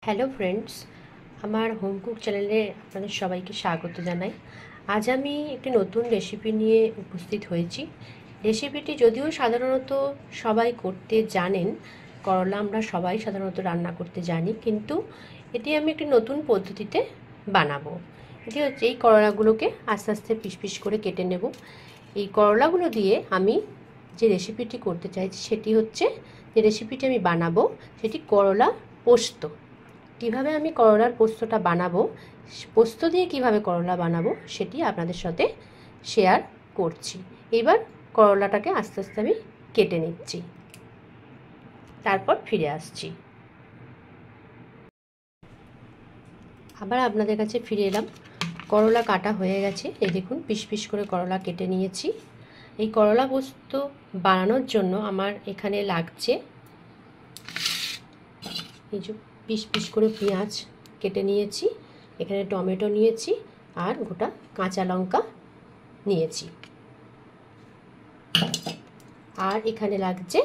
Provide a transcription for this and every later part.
Hello friends, আমার home cook চ্যানেলে আপনাদের সবাইকে স্বাগত জানাই। আজ আমি একটি নতুন রেসিপি নিয়ে উপস্থিত হয়েছি। রেসিপিটি যদিও সাধারণত সবাই করতে জানেন, করলা আমরা সবাই সাধারণত রান্না করতে জানি, কিন্তু এটি আমি একটি নতুন পদ্ধতিতে বানাবো। এটি হচ্ছে এই করলাগুলোকে আস্তে আস্তে পিস পিস করে কেটে নেব। এই করলাগুলো দিয়ে আমি যে রেসিপিটি করতে চাইছি সেটি হচ্ছে, যে রেসিপিটি আমি বানাবো সেটি করলা পোস্ত। কিভাবে আমি করলার পোস্তটা বানাবো, পোস্ত দিয়ে কিভাবে করলা বানাবো সেটি আপনাদের সাথে শেয়ার করছি। এবার করলাটাকে আস্তে আস্তে আমি কেটে নিচ্ছি, তারপর ফিরে আসছি। আবার আপনাদের কাছে ফিরে এলাম। করলা কাটা হয়ে গেছে, এই দেখুন পিস পিস করে করলা কেটে নিয়েছি। এই করলা পোস্ত বানানোর জন্য আমার এখানে লাগছে এই যে পিস পিস করে পেঁয়াজ কেটে নিয়েছি, এখানে টমেটো নিয়েছি, আর গোটা কাঁচা লঙ্কা নিয়েছি, আর এখানে লাগছে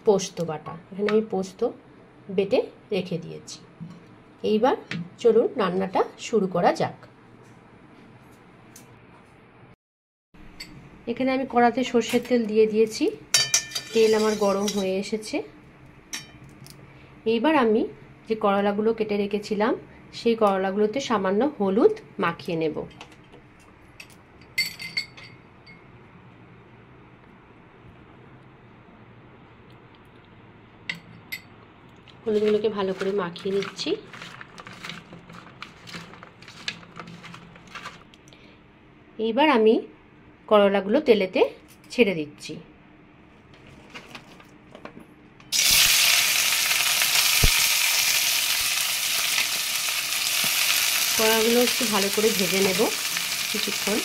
পোস্ত বাটা। এখানে আমি পোস্ত বেটে রেখে দিয়েছি। এইবার চলুন রান্নাটা শুরু করা যাক। এখানে আমি কড়াতে সর্ষের তেল দিয়ে দিয়েছি, তেল আমার গরম হয়ে এসেছে। এইবার আমি যে করলাগুলো কেটে রেখেছিলাম সেই করলাগুলোতে সামান্য হলুদ মাখিয়ে নেব। হলুদগুলোকে ভালো করে মাখিয়ে নিচ্ছি। এইবার আমি করলাগুলো তেলেতে ছেড়ে দিচ্ছি। করলাগুলো একটু ভালো করে ভেজে নেব কিছুক্ষণ।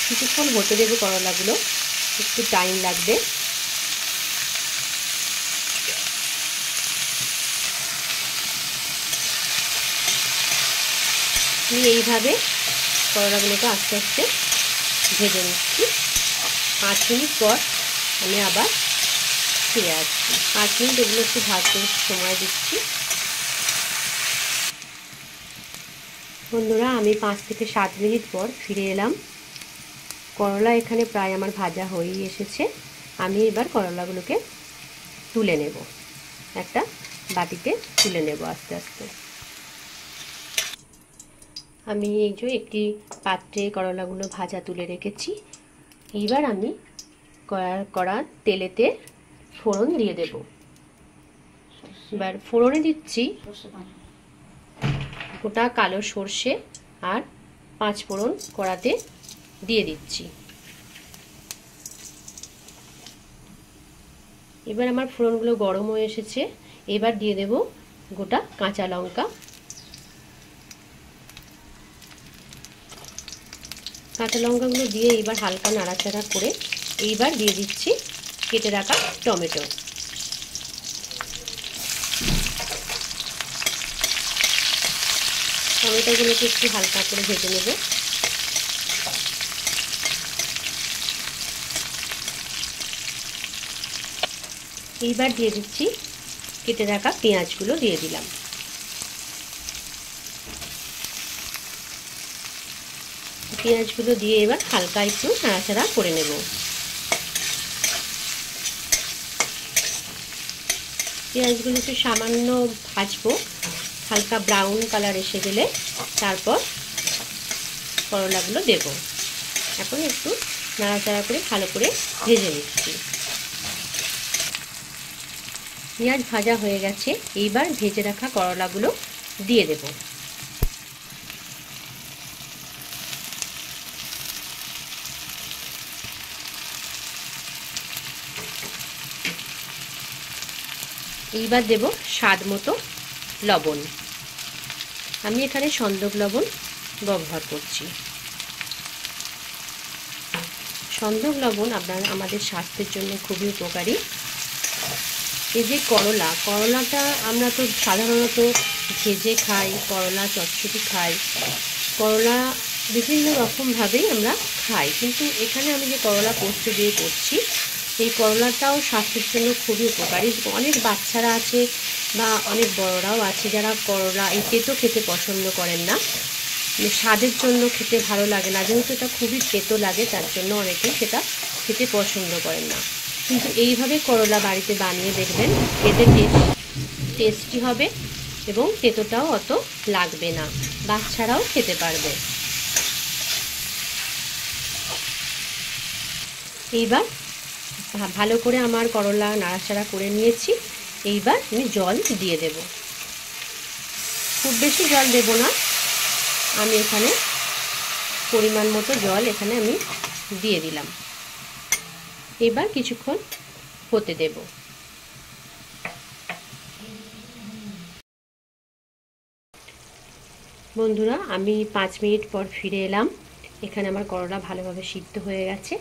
কিছুক্ষণ হতে দেবো, করলাগুলো একটু টাইম লাগবে। আমি এইভাবে করলাগুলোকে আস্তে আস্তে ভেজে নিচ্ছি। 5 মিনিট পর আমি আবার ফিরে আসছি। 5 মিনিট এগুলো একটু ভাজতে সময় দিচ্ছি। বন্ধুরা, আমি 5 থেকে 7 মিনিট পর ফিরে এলাম। করলা এখানে প্রায় আমার ভাজা হয়েই এসেছে। আমি এবার করলাগুলোকে তুলে নেব, একটা বাটিতে তুলে নেব আস্তে আস্তে। আমি এই যে একটি পাত্রে করলাগুলো ভাজা তুলে রেখেছি। এইবার আমি কড়া তেলেতে ফোড়ন দিয়ে দেব। এবার ফোড়নে দিচ্ছি গোটা কালো সর্ষে আর 5 ফোড়ন কড়াতে দিয়ে দিচ্ছি। এবার আমার ফোড়নগুলো গরম হয়ে এসেছে। এবার দিয়ে দেব গোটা কাঁচা লঙ্কা। কাঁচা লঙ্কাগুলো দিয়ে এবার হালকা নাড়াচাড়া করে এইবার দিয়ে দিচ্ছি কেটে রাখা টমেটো। টমেটোগুলোকে একটু হালকা করে ভেজে নেব। এইবার দিয়ে দিচ্ছি কেটে রাখা পেঁয়াজগুলো দিয়ে দিলাম। পেঁয়াজগুলো দিয়ে এবার হালকা একটু নাড়াচাড়া করে নেব। পেঁয়াজগুলো একটু সামান্য ভাজবো, হালকা ব্রাউন কালার এসে গেলে তারপর করলাগুলো দেব। এখন একটু নাড়াচাড়া করে ভালো করে ভেজে নিচ্ছি। পেঁয়াজ ভাজা হয়ে গেছে, এইবার ভেজে রাখা করলাগুলো দিয়ে দেব। এইবার দেব স্বাদ মতো লবণ। আমি এখানে সন্দক লবণ ব্যবহার করছি। সন্দক লবণ আমাদের স্বাস্থ্যের জন্য খুবই উপকারী। এই যে করলাটা আমরা তো সাধারণত ভেজে খাই, করলা চচ্চড়ি খাই। করলা বিভিন্ন রকমভাবেই আমরা খাই, কিন্তু এখানে আমি যে করলা পোস্ত দিয়ে করছি, এই করলাটাও স্বাস্থ্যের জন্য খুবই উপকারী। অনেক বাচ্চারা আছে বা অনেক বড়রাও আছে যারা করলা এই তেতো খেতে পছন্দ করেন না, স্বাদের জন্য খেতে ভালো লাগে না, যেহেতু এটা খুবই তেতো লাগে তার জন্য অনেকেই সেটা খেতে পছন্দ করেন না। কিন্তু এইভাবে করলা বাড়িতে বানিয়ে দেখবেন, খেতে টেস্টি হবে এবং তেতোটাও অত লাগবে না, বাচ্চারাও খেতে পারবে। এইবার ভালো করে আমার করলা নাড়াচাড়া করে নিয়েছি। এইবার আমি জল দিয়ে দেব, খুব বেশি জল দেব না, আমি এখানে পরিমাণ মতো জল এখানে আমি দিয়ে দিলাম। এবার কিছুক্ষণ হতে দেব। বন্ধুরা, আমি 5 মিনিট পর ফিরে এলাম। এখানে আমার করলা ভালোভাবে সিদ্ধ হয়ে গেছে।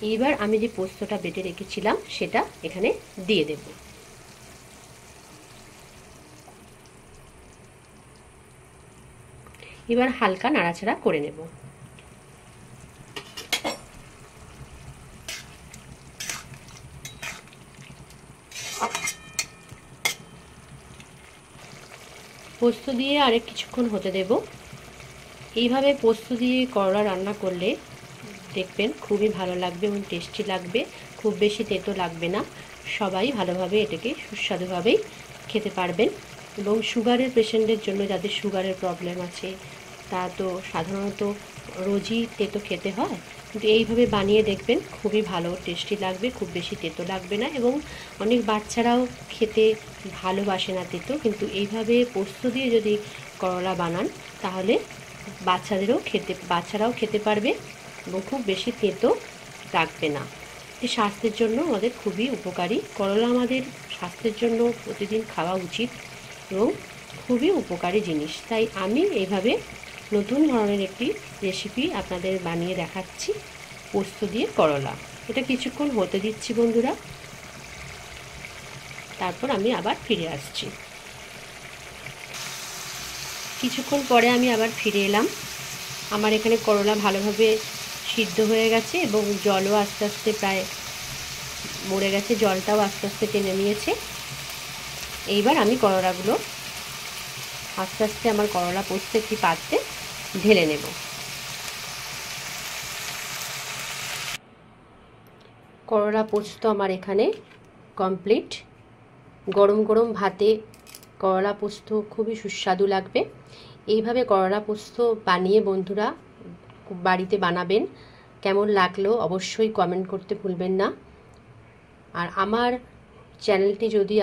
এইবার আমি যে পোস্তটা বেটে রেখেছিলাম সেটা এখানে দিয়ে দেব। এবার হালকা নাড়াচাড়া করে নেব। পোস্ত দিয়ে আরেক কিছুক্ষণ হতে দেব। এইভাবে পোস্ত দিয়ে করলা রান্না করলে দেখবেন খুবই ভালো লাগবে এবং টেস্টি লাগবে, খুব বেশি তেতো লাগবে না, সবাই ভালোভাবে এটাকে সুস্বাদুভাবেই খেতে পারবেন। এবং সুগারের পেশেন্টদের জন্য, যাদের সুগারের প্রবলেম আছে, তা তো সাধারণত রোজই তেতো খেতে হয়, কিন্তু এইভাবে বানিয়ে দেখবেন খুবই ভালো টেস্টি লাগবে, খুব বেশি তেতো লাগবে না। এবং অনেক বাচ্চারাও খেতে ভালোবাসে না তেতো, কিন্তু এইভাবে পোস্ত দিয়ে যদি করলা বানান তাহলে বাচ্চারাও খেতে পারবে এবং খুব বেশি তেতো লাগবে না। এটি স্বাস্থ্যের জন্য আমাদের খুবই উপকারী। করলা আমাদের স্বাস্থ্যের জন্য প্রতিদিন খাওয়া উচিত এবং খুবই উপকারী জিনিস। তাই আমি এইভাবে নতুন ধরনের একটি রেসিপি আপনাদের বানিয়ে দেখাচ্ছি, পোস্ত দিয়ে করলা। এটা কিছুক্ষণ হতে দিচ্ছি বন্ধুরা, তারপর আমি আবার ফিরে আসছি। কিছুক্ষণ পরে আমি আবার ফিরে এলাম। আমার এখানে করলা ভালোভাবে সিদ্ধ হয়ে গেছে এবং জলও আস্তে আস্তে প্রায় মরে গেছে, জলটাও আস্তে আস্তে টেনে নিয়েছে। এইবার আমি করলাগুলো আস্তে আস্তে আমার করলা পোস্ত একটি পাত্রে ঢেলে নেব। করলা পোস্ত আমার এখানে কমপ্লিট। গরম গরম ভাতে করলা পোস্ত খুবই সুস্বাদু লাগবে। এইভাবে করলা পোস্ত বানিয়ে বন্ধুরা বাড়িতে বানাবেন। কেমন লাগলো অবশ্যই কমেন্ট করতে ভুলবেন না। আর আমার চ্যানেলটি যদি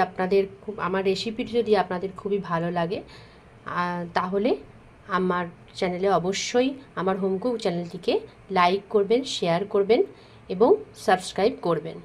আমার রেসিপিটি যদি আপনাদের খুবই ভালো লাগে, তাহলে আমার চ্যানেলে অবশ্যই আমার হোম কুক চ্যানেলটিকে লাইক করবেন, শেয়ার করবেন এবং সাবস্ক্রাইব করবেন।